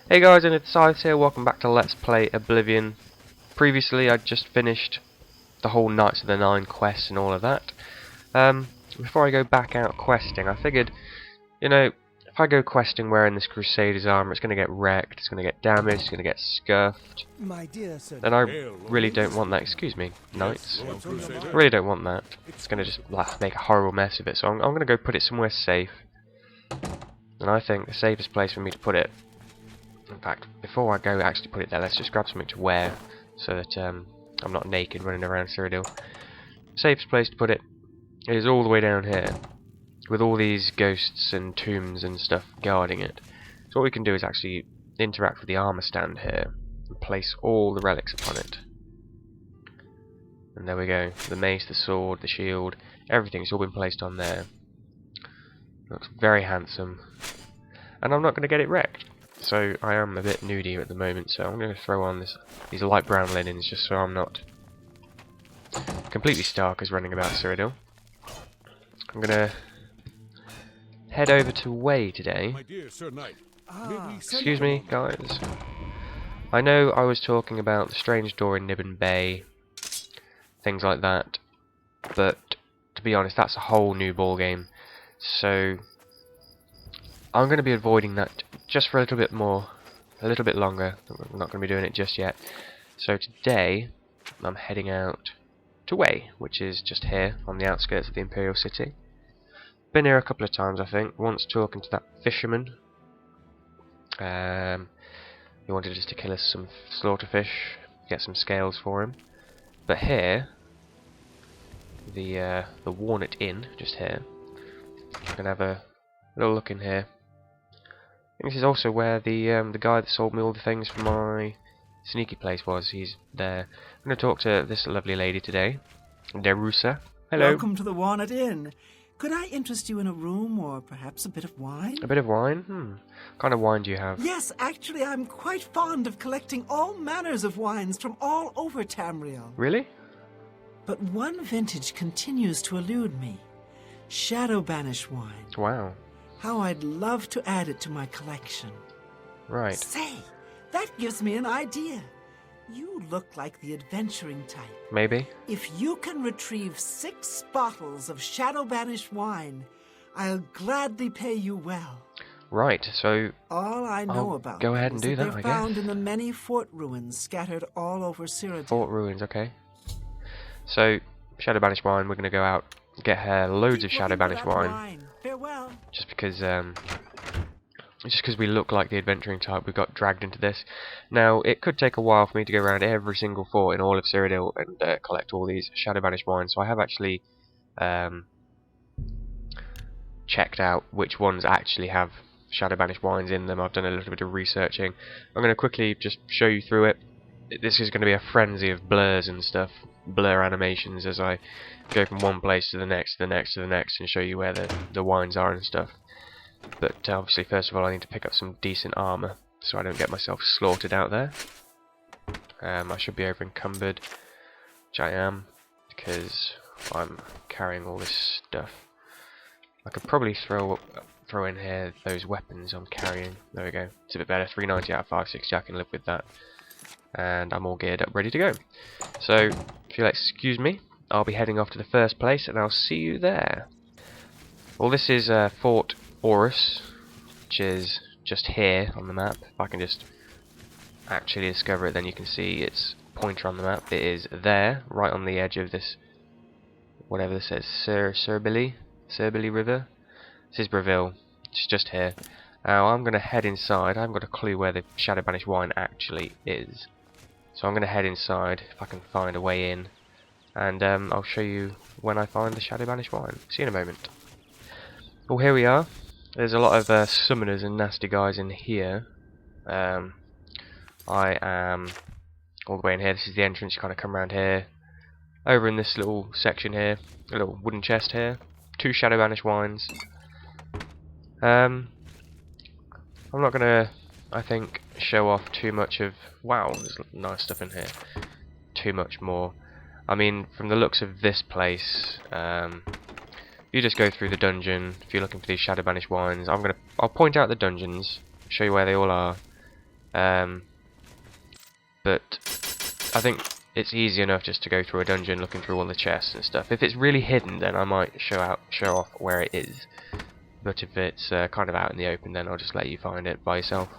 Hey guys, and it's Scythe here, welcome back to Let's Play Oblivion. Previously I'd just finished the whole Knights of the Nine quest and all of that. Before I go back out questing, I figured, if I go questing wearing this Crusader's armor, it's going to get wrecked, it's going to get damaged, it's going to get scuffed. And I really don't want that, excuse me, Knights. I really don't want that. It's going to just make a horrible mess of it, so I'm going to go put it somewhere safe. And I think the safest place for me to put it, in fact, before I go actually put it there, let's just grab something to wear so that I'm not naked running around Cyrodiil. Safest place to put it is all the way down here, with all these ghosts and tombs and stuff guarding it. So what we can do is actually interact with the armor stand here and place all the relics upon it. And there we go. The mace, the sword, the shield, everything's all been placed on there. Looks very handsome. And I'm not going to get it wrecked. So I am a bit nudie at the moment, so I'm going to throw on these light brown linens just so I'm not completely stark as running about Cyrodiil. I'm going to head over to Way today. Excuse me, guys. I know I was talking about the strange door in Niben Bay, things like that, but to be honest, that's a whole new ball game. So I'm going to be avoiding that just for a little bit longer. I'm not going to be doing it just yet. So today I'm heading out to Way, which is just here on the outskirts of the Imperial City. Been here a couple of times, I think. Once talking to that fisherman. He wanted just to kill us some slaughterfish, get some scales for him. But here, the Walnut Inn, just here. I'm gonna have a little look in here. I think this is also where the guy that sold me all the things for my sneaky place was. He's there. I'm going to talk to this lovely lady today, Derusa. Hello. Welcome to the Walnut Inn. Could I interest you in a room or perhaps a bit of wine? A bit of wine? What kind of wine do you have? Yes, actually, I'm quite fond of collecting all manners of wines from all over Tamriel. Really? But one vintage continues to elude me. Shadow Banish wine. Wow. How I'd love to add it to my collection. Right. Say, that gives me an idea. You look like the adventuring type. Maybe. If you can retrieve 6 bottles of Shadow Banish wine, I'll gladly pay you well. Right, so All I know about go ahead them and is do that, they're I found guess. in the many fort ruins scattered all over Cyrodiil. Fort ruins, okay. So, Shadow Banish wine, we're going to go out, get her loads of Keep Shadow looking Banish for that wine. Farewell. Just because we look like the adventuring type, we got dragged into this. Now, it could take a while for me to go around every single fort in all of Cyrodiil and collect all these Shadow Banish wines, so I have actually checked out which ones actually have Shadow Banish wines in them. I've done a little bit of researching. I'm going to quickly just show you through it. This is going to be a frenzy of blurs and stuff, blur animations as I go from one place to the next, to the next, to the next, and show you where the wines are and stuff. But obviously, first of all, I need to pick up some decent armour so I don't get myself slaughtered out there. I should be over encumbered, which I am, because I'm carrying all this stuff. I could probably throw in here those weapons I'm carrying. There we go. It's a bit better. 390 out of 560. I can live with that. And I'm all geared up, ready to go. So, if you'll excuse me, I'll be heading off to the first place, and I'll see you there. Well, this is Fort Orus, which is just here on the map. If I can just actually discover it, then you can see its pointer on the map. It is there, right on the edge of this, whatever this says, Cerbili River. This is Breville. It's just here. Now, I'm going to head inside. I haven't got a clue where the Shadow Banish wine actually is. So I'm going to head inside, if I can find a way in, and I'll show you when I find the Shadow Banish wine. See you in a moment. Well, here we are. There's a lot of summoners and nasty guys in here. I am all the way in here. This is the entrance. You kind of come around here. Over in this little section here, a little wooden chest here. 2 Shadow Banish wines. I'm not going to, I think, show off too much of... Wow, there's nice stuff in here. Too much more. I mean, from the looks of this place, you just go through the dungeon. If you're looking for these Shadow Banish wines, I'll point out the dungeons, show you where they all are, But I think it's easy enough just to go through a dungeon looking through all the chests and stuff. If it's really hidden, then I might show off where it is. But if it's kind of out in the open, then I'll just let you find it by yourself.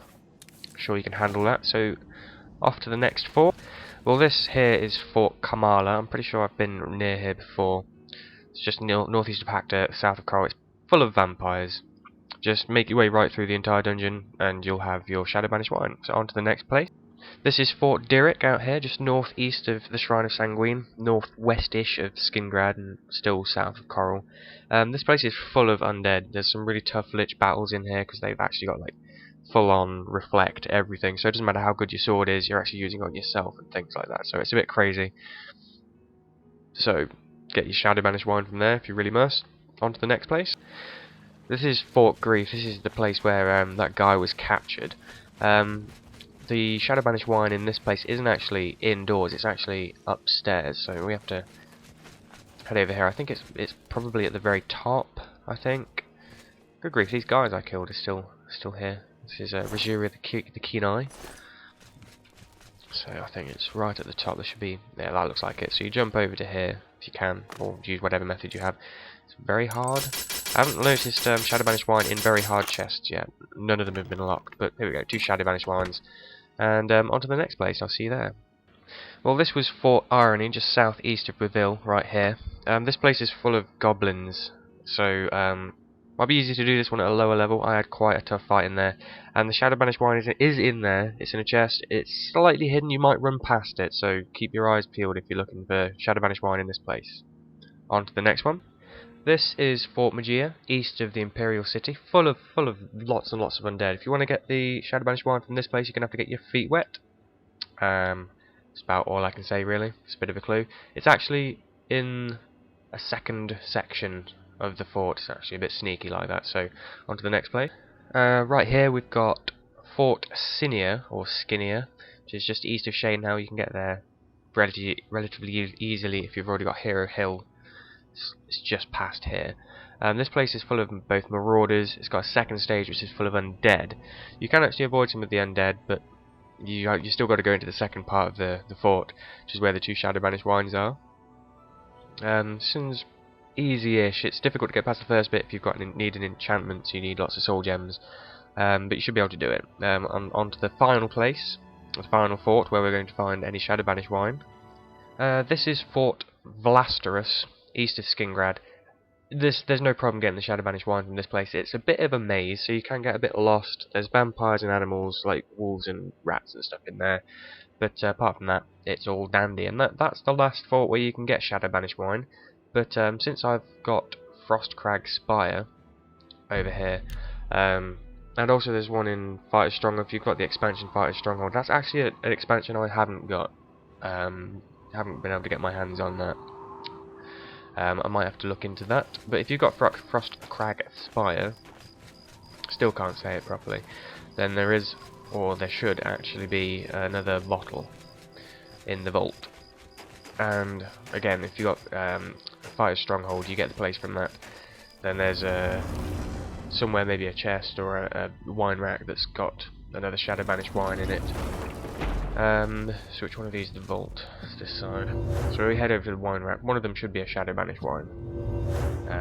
I'm sure you can handle that. So off to the next fort. Well, this here is Fort Kamala. I'm pretty sure I've been near here before. It's just northeast of Hactor, south of Coral. It's full of vampires. Just make your way right through the entire dungeon, and you'll have your Shadow Banished wine. So on to the next place. This is Fort Dirk out here, just northeast of the Shrine of Sanguine, northwestish of Skingrad, and still south of Coral. This place is full of undead. There's some really tough lich battles in here because they've actually got like full-on reflect everything. So it doesn't matter how good your sword is, you're actually using it on yourself and things like that. So it's a bit crazy. So get your Shadow Banished wine from there if you really must. On to the next place. This is Fort Grief. This is the place where that guy was captured. The Shadow Banished wine in this place isn't actually indoors, it's actually upstairs, so we have to head over here. I think it's probably at the very top, I think. Good grief, these guys I killed are still here. This is Rajura the Keen Eye. So I think it's right at the top. There should be, yeah, that looks like it. So you jump over to here if you can, or use whatever method you have. It's very hard. I haven't noticed Shadow Banished wine in very hard chests yet. None of them have been locked, but here we go, 2 Shadow Banished wines. And on to the next place, I'll see you there. Well, this was Fort Irony, just southeast of Breville, right here. This place is full of goblins, so might be easy to do this one at a lower level. I had quite a tough fight in there. And the Shadow Banished wine is in there, it's in a chest, it's slightly hidden, you might run past it, so keep your eyes peeled if you're looking for Shadow Banished wine in this place. On to the next one. This is Fort Magia, east of the Imperial City, full of lots and lots of undead. If you want to get the Shadow Banished wine from this place, you're going to have to get your feet wet. It's about all I can say, really. It's a bit of a clue. It's actually in a second section of the fort. It's actually a bit sneaky like that. So, on to the next place. Right here we've got Fort Sinia, or Skinnier, which is just east of Shanehow. You can get there relatively easily if you've already got Hero Hill. It's just past here. This place is full of both marauders. It's got a second stage which is full of undead. You can actually avoid some of the undead, but you still got to go into the second part of the fort, which is where the 2 Shadow Banished wines are. Seems easy-ish. It's difficult to get past the first bit if you've got need an enchantment, so you need lots of soul gems. But you should be able to do it. On to the final place, the final fort, where we're going to find any Shadow Banished wine. This is Fort Vlasterus, east of Skingrad. There's no problem getting the Shadow Banished wine from this place. It's a bit of a maze, so you can get a bit lost. There's vampires and animals like wolves and rats and stuff in there. But apart from that, it's all dandy. And that's the last fort where you can get Shadow Banished wine. But since I've got Frostcrag Spire over here, and also there's one in Fighter's Stronghold. If you've got the expansion Fighter's Stronghold, that's actually an expansion I haven't got. Haven't been able to get my hands on that. I might have to look into that. But if you've got Frostcrag Spire, still can't say it properly, then there is, or there should actually be, another bottle in the vault. And again, if you've got Fighter's Stronghold, you get the place from that. Then there's somewhere maybe a chest or a wine rack that's got another Shadow Banished wine in it. So which one of these is the vault? Let's decide. So we head over to the wine rack. One of them should be a Shadow Banished wine,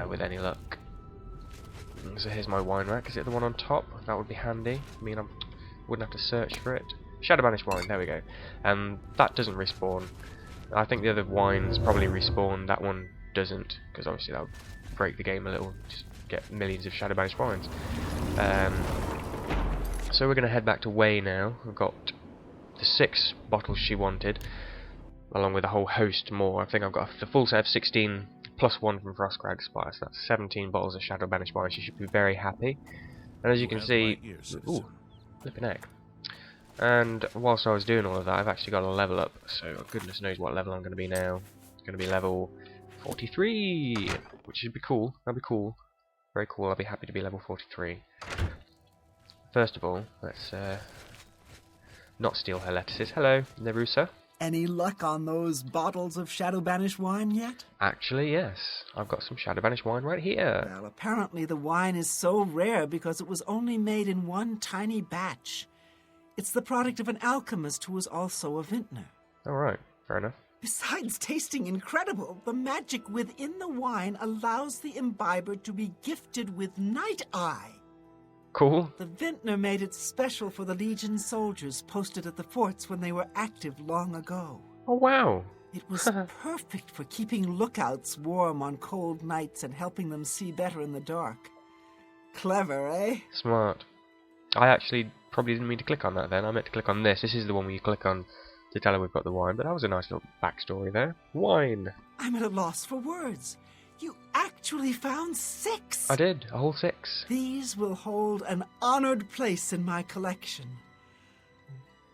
with any luck. So here's my wine rack. Is it the one on top? That would be handy. I mean, I wouldn't have to search for it. Shadow Banished wine, there we go. That doesn't respawn. I think the other wines probably respawn. That one doesn't, because obviously that would break the game a little. Just get millions of Shadow Banished wines. So we're going to head back to Way now. We've got the 6 bottles she wanted, along with a whole host more. I think I've got the full set of 16 plus 1 from Frostcrag Spire, so that's 17 bottles of Shadow Banished wine. She should be very happy. And as you can see, ooh, flipping heck. And whilst I was doing all of that, I've actually got a level up, so goodness knows what level I'm going to be now. It's going to be level 43, which should be cool. That'll be cool. Very cool. I'll be happy to be level 43. First of all, let's not steal her lettuces. Hello, Nerusa. Any luck on those bottles of Shadow Banished wine yet? Actually, yes. I've got some Shadow Banished wine right here. Well, apparently the wine is so rare because it was only made in one tiny batch. It's the product of an alchemist who was also a vintner. Alright, fair enough. Besides tasting incredible, the magic within the wine allows the imbiber to be gifted with night eye. Cool. The vintner made it special for the Legion soldiers posted at the forts when they were active long ago. Oh, wow. It was perfect for keeping lookouts warm on cold nights and helping them see better in the dark. Clever, eh? Smart. I actually probably didn't mean to click on that then. I meant to click on this. This is the one where you click on to tell her we've got the wine, but that was a nice little backstory there. Wine! I'm at a loss for words. You actually found 6! I did, a whole 6. These will hold an honored place in my collection.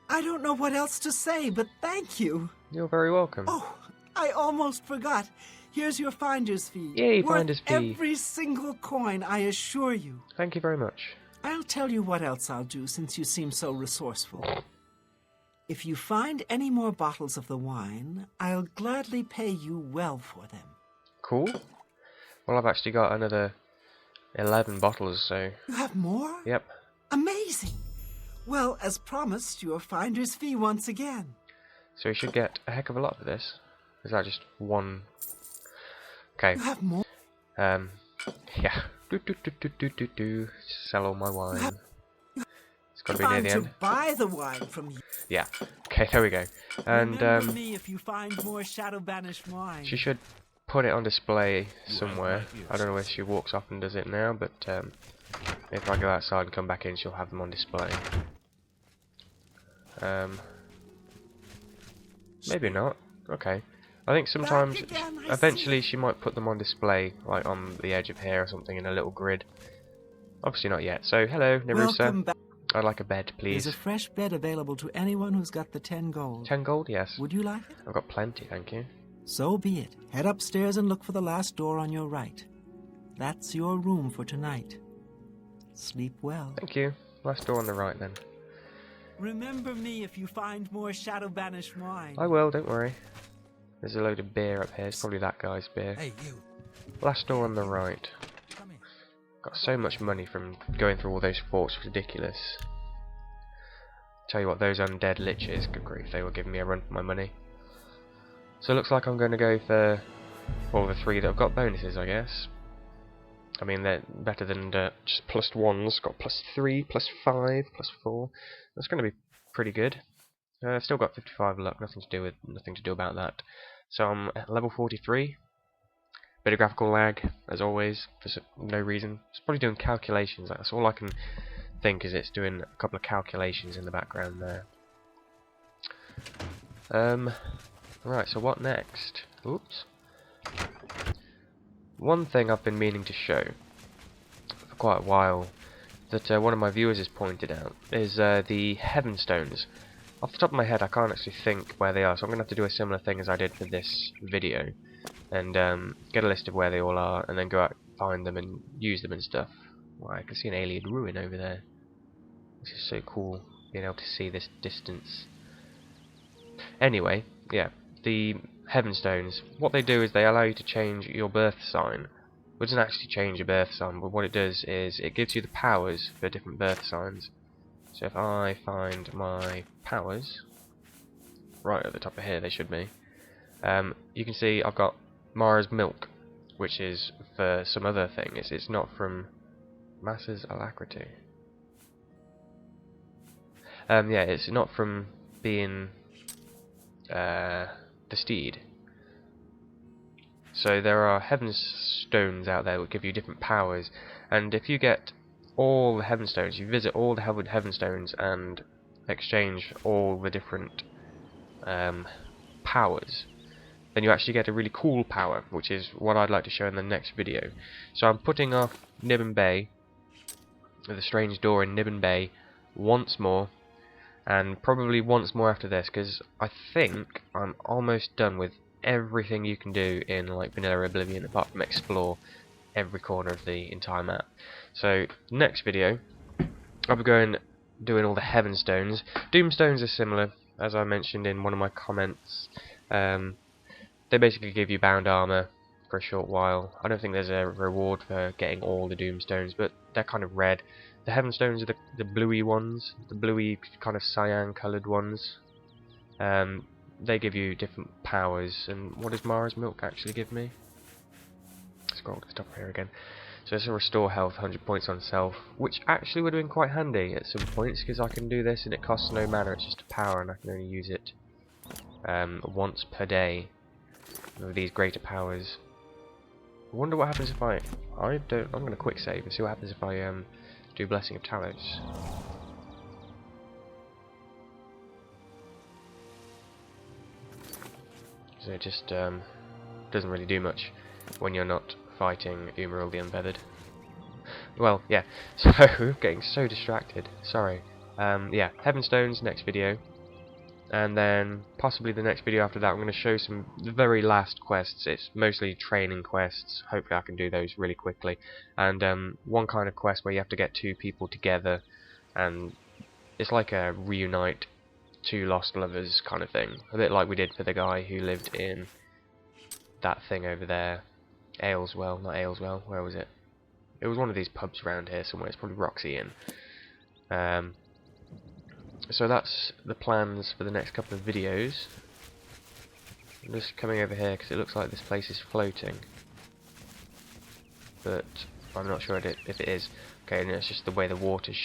I don't know what else to say, but thank you. You're very welcome. Oh, I almost forgot. Here's your finder's fee. Yay, Worth finder's fee. every single coin, I assure you. Thank you very much. I'll tell you what else I'll do since you seem so resourceful. If you find any more bottles of the wine, I'll gladly pay you well for them. Cool. Well, I've actually got another 11 bottles, so... You have more? Yep. Amazing! Well, as promised, your finder's fee once again. So you should get a heck of a lot for this. Is that just one... Okay. You have more? Yeah. Sell all my wine. It's got to be near the end. To buy the wine from you. Yeah. Okay, there we go. And Remember me if you find more shadow banished wine. she should put it on display somewhere. I don't know if she walks off and does it now, but if I go outside and come back in, she'll have them on display. Maybe not. Okay. I think sometimes, eventually she might put them on display, like on the edge of here or something in a little grid. Obviously not yet. So, hello, Nerusa. Welcome back. I'd like a bed, please. There's a fresh bed available to anyone who's got the 10 gold. 10 gold, yes. Would you like it? I've got plenty, thank you. So be it. Head upstairs and look for the last door on your right. That's your room for tonight. Sleep well. Thank you. Last door on the right, then. Remember me if you find more shadow banished wine. I will, don't worry. There's a load of beer up here. It's probably that guy's beer. Hey, you. Last door on the right. Come here. Got so much money from going through all those forts. Ridiculous. Tell you what, those undead liches, good grief, they were giving me a run for my money. So it looks like I'm going to go for all the 3 that have got bonuses, I guess. I mean, they're better than just +1s. Got +3, +5, +4. That's going to be pretty good. I've still got 55 luck. Nothing to do about that. So I'm at level 43. Bit of graphical lag, as always, for no reason. It's probably doing calculations. That's all I can think, is it's doing a couple of calculations in the background there. Right, so what next? Oops. One thing I've been meaning to show for quite a while, that one of my viewers has pointed out, is the Heavenstones. Off the top of my head, I can't actually think where they are, so I'm going to have to do a similar thing as I did for this video, and get a list of where they all are, and then go out, find them, and use them and stuff. Wow, I can see an alien ruin over there. This is so cool, being able to see this distance. Anyway, yeah, the Heavenstones. What they do is they allow you to change your birth sign. It doesn't actually change your birth sign, but what it does is it gives you the powers for different birth signs. So if I find my powers, right at the top of here they should be, you can see I've got Mara's Milk, which is for some other thing. It's not from Massa's Alacrity. Yeah, it's not from being the steed. So there are Heavenstones out there that give you different powers, and if you get all the Heavenstones, you visit all the Heavenstones and exchange all the different powers, then you actually get a really cool power, which is what I'd like to show in the next video. So I'm putting off Niben Bay, the strange door in Niben Bay, once more, and probably once more after this, because I think I'm almost done with everything you can do in like vanilla Oblivion apart from explore every corner of the entire map. So next video I'll be doing all the Heavenstones. Doomstones are similar, as I mentioned in one of my comments. They basically give you bound armor for a short while. I don't think there's a reward for getting all the Doomstones, but they're kind of red, The Heavenstones are the bluey ones, the bluey kind of cyan coloured ones. They give you different powers. And what does Mara's milk actually give me? Scroll to the top here again. So it's a restore health, 100 points on self, which actually would have been quite handy at some points, because I can do this and it costs no mana, it's just a power and I can only use it once per day with these greater powers. I wonder what happens if I'm going to quick save and see what happens if I do Blessing of Talos. So it just doesn't really do much when you're not fighting Umaril the Unfeathered. Well, yeah, so getting so distracted, sorry. Yeah, Heavenstones, next video. And then possibly the next video after that I'm going to show the very last quests. It's mostly training quests, hopefully I can do those really quickly. And one kind of quest where you have to get 2 people together, and it's like a reunite 2 lost lovers kind of thing. A bit like we did for the guy who lived in that thing over there. Ayleswell, not Ayleswell, where was it? It was one of these pubs around here somewhere, it's probably Roxy Inn. So that's the plans for the next couple of videos. I'm just coming over here because it looks like this place is floating. But I'm not sure if it is. Okay, and it's just the way the water's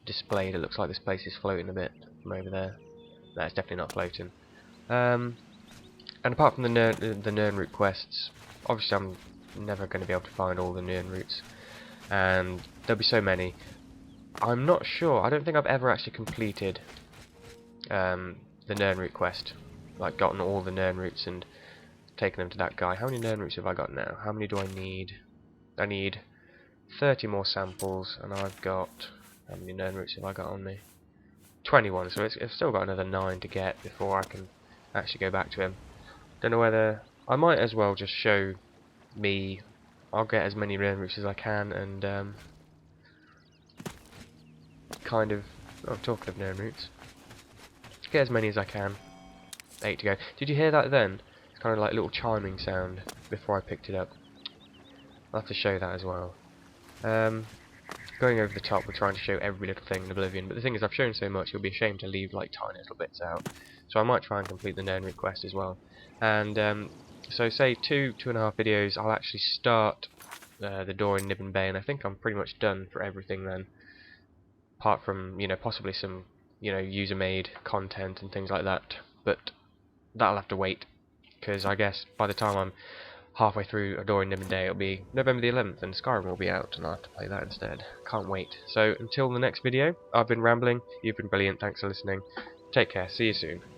displayed, it looks like this place is floating a bit from over there. No, it's definitely not floating. And apart from the Nirnroot quests, obviously I'm never going to be able to find all the Nirnroots, and there'll be so many. I'm not sure, I don't think I've ever actually completed the Nirnroot quest, like gotten all the Nirnroots and taken them to that guy. How many Nirnroots have I got now? How many do I need? I need 30 more samples, and I've got, how many Nirnroots have I got on me? 21, so it's still got another 9 to get before I can actually go back to him. Don't know whether, I might as well just show me, I'll get as many Nirnroots as I can, and kind of, oh, talking of Nirnroots, get as many as I can. 8 to go. Did you hear that then? It's kind of like a little chiming sound before I picked it up. I'll have to show that as well. Going over the top, we're trying to show every little thing in Oblivion, but the thing is I've shown so much, you'll be ashamed to leave like tiny little bits out. So I might try and complete the Nirnroot quest as well. And so say 2.5 videos, I'll actually start the door in Niben Bay, and I think I'm pretty much done for everything then. Apart from, you know, possibly some, you know, user-made content and things like that, but that'll have to wait, because I guess by the time I'm halfway through A Door in Niben Bay, it'll be November the 11th, and Skyrim will be out, and I'll have to play that instead. Can't wait. So until the next video, I've been rambling, you've been brilliant, thanks for listening, take care, see you soon.